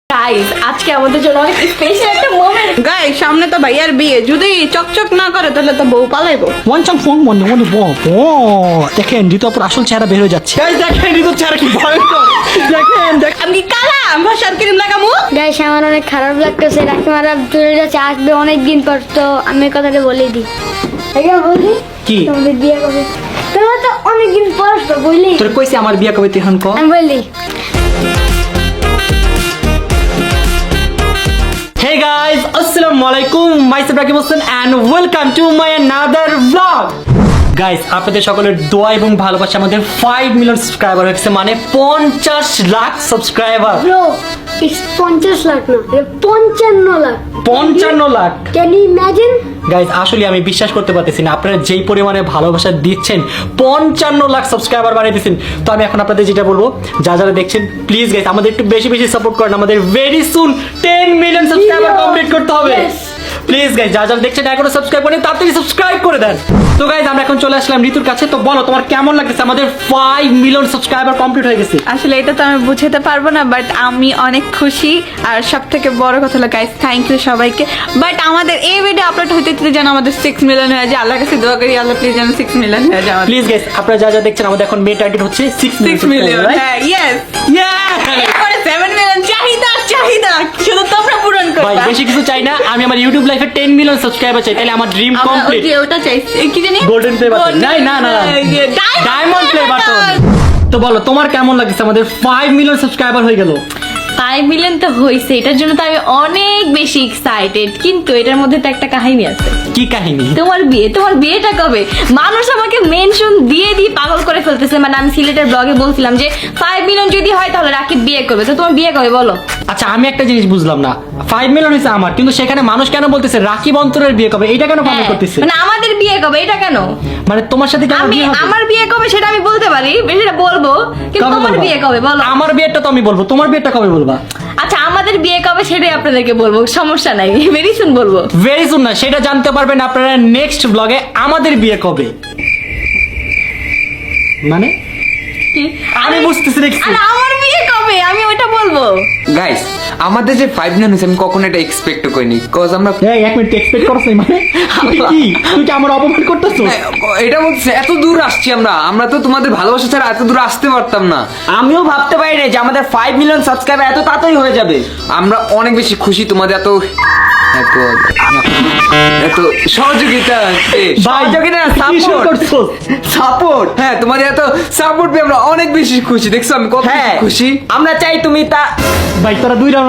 Guys আজকে আমাদের জন্য অনেক স্পেশাল একটা মোমেন্ট। গাইস সামনে তো ভাইয়ার বিয়ে, যদি চকচক না করে তাহলে তো বউ পালাইবো। ওয়ানচান ফোন মনে দেখেন ঋতুপুর আসল চেহারা বের হয়ে যাচ্ছে। দেখেন ঋতুর চেহারা কি ভয়ঙ্কর। দেখেন আমি কি কালা ভাষার ক্রিম লাগামু? গাইস আমার অনেক খারাপ লাগতেছে, রাখিমারা চলে যাচ্ছে, আসবে অনেকদিন পর। তো আমি কথাটা বলে দিই। বলি কি তোমাদের বিয়ে কবে? তোমরা তো অনেকদিন পর তো বলি। তোর কইছে আমার বিয়া কবে তুই এখন ক। আমি বলি Hey guys, Assalamualaikum. Myself Rakib Hossain and welcome to my another vlog. Guys আপনাদের সকলের দোয়া এবং ভালোবাসা আমাদের 5 মিলিয়ন সাবস্ক্রাইবার হয়েছে, মানে 50 lakh subscriber. Bro, it's 50 lakh না, 55 lakh. 55 lakh. Can you imagine? Guys আসলে আমি বিশ্বাস করতে পারতেছি না আপনারা যেই পরিমাণে ভালোবাসা দিচ্ছেন, 55 লাখ সাবস্ক্রাইবার বানিয়ে দিচ্ছেন। তো আমি এখন আপনাদের যেটা বলবো, যারা দেখছেন প্লিজ গাইস আমাদের একটু বেশি বেশি সাপোর্ট করেন। আমাদের very soon 10 million subscriber complete করতে হবে। প্লিজ গাইস যারা দেখছেন এখনো সাবস্ক্রাইব করেন, তাড়াতাড়ি সাবস্ক্রাইব করে দেন। তো গাইস আমরা এখন চলে আসলাম ঋতুর কাছে। তো বলো তোমার কেমন লাগতেছে? আমাদের 5 মিলিয়ন সাবস্ক্রাইবার কমপ্লিট হয়ে গেছে। আসলে এটা তো আমি বুঝাতে পারবো না, বাট আমি অনেক খুশি। আর সব থেকে বড় কথা হলো গাইস, থ্যাংক ইউ সবাইকে। বাট আমাদের এই ভিডিও আপলোড হতে যেন আমাদের 6 মিলিয়ন হয়ে যায়। আল্লাহর কাছে দোয়া করি, আল্লাহ প্লিজ যেন 6 মিলিয়ন হয়ে যায়। প্লিজ গাইস আপনারা যা দেখছেন আমাদের এখন মেন টার্গেট হচ্ছে 6 মিলিয়ন। হ্যাঁ, ইয়েস। এরপরে 7 মিলিয়ন চাহিদা শুধু তোমরা পূরণ করবে। ভাই বেশি কিছু চাই না, আমি আমার ইউটিউব লাইফে 10 মিলিয়ন সাবস্ক্রাইবার চাই, তাহলে আমার ড্রিম কমপ্লিট। ওটা চাই, কি জানি গোল্ডেন প্লে বাটন। না ডায়মন্ড প্লে বাটন। তো বলো তোমার কেমন লাগছে? আমাদের 5 মিলিয়ন সাবস্ক্রাইবার হয়ে গেল। 5 মিলিয়ন তো হয়েছে, এটার জন্য তো আমি অনেক বেশি এক্সাইটেড। কিন্তু এটার মধ্যে তো একটা কাহিনী আছে। কি কাহিনী? তোমার বিয়েটা কবে? মানুষ আমাকে মেনশন দিয়ে পাগল করে ফেলতেছে। মানে আমি সিলেটের ব্লগে বলছিলাম যে 5 মিলিয়ন যদি হয় তাহলে রাকিব বিয়ে করবে। তো তোমার বিয়ে কবে বলো? আচ্ছা আমি একটা জিনিস বুঝলাম না, 5 মিলিয়ন হয়েছে আমার, কিন্তু সেখানে মানুষ কেন বলতেছে রাকিব অন্তরের বিয়ে কবে? এটা কেন কমেন্ট করতেছে? মানে আমাদের বিয়ে কবে এটা কেন? মানে তোমার সাথে কেন বিয়ে হবে? আমার বিয়ে কবে সেটা আমি বলতে পারি, সেটা বলবো, কিন্তু কবে তোমার বলবা? বিয়ে কবে বলো? আমার বিয়েটা তো আমি বলবো, তোমার বিয়েটা কবে বলবা? আচ্ছা আমাদের বিয়ে কবে সেটাই আপনাদেরকে বলবো, সমস্যা নাই, ভেরি সুন বলবো। ভেরি সুন না, সেটা জানতে পারবেন আপনারা নেক্সট ব্লগে। আমাদের বিয়ে কবে মানে আমি বুঝতেছি দেখছি। আরে আমার বিয়ে কবে আমি ওইটা বলবো। গাইস আমাদের যে 5 মিলিয়ন হয়েছে আমি কখনো এটা এক্সপেক্ট করিনি, কজ আমরা এই এক মিনিট এক্সপেক্ট করছ না? মানে তুই কি আমার অপমান করতেছ? এটা বলছে এত দূর আসছি আমরা তো তোমাদের ভালোবাসা ছাড়া এত দূর আসতে পারতাম না। আমিও ভাবতে পারি না যে আমাদের 5 মিলিয়ন সাবস্ক্রাইবার এত তাড়াতাড়ি হয়ে যাবে। আমরা অনেক বেশি খুশি তোমাদের এত এত এত সহযোগিতা সাপোর্ট। হ্যাঁ তোমাদের এত সাপোর্ট পেয়ে আমরা অনেক বেশি খুশি। দেখছো আমি কত হ্যাঁ খুশি। আমরা চাই তুমি তা ভাই তোরা দুই রাউন্ড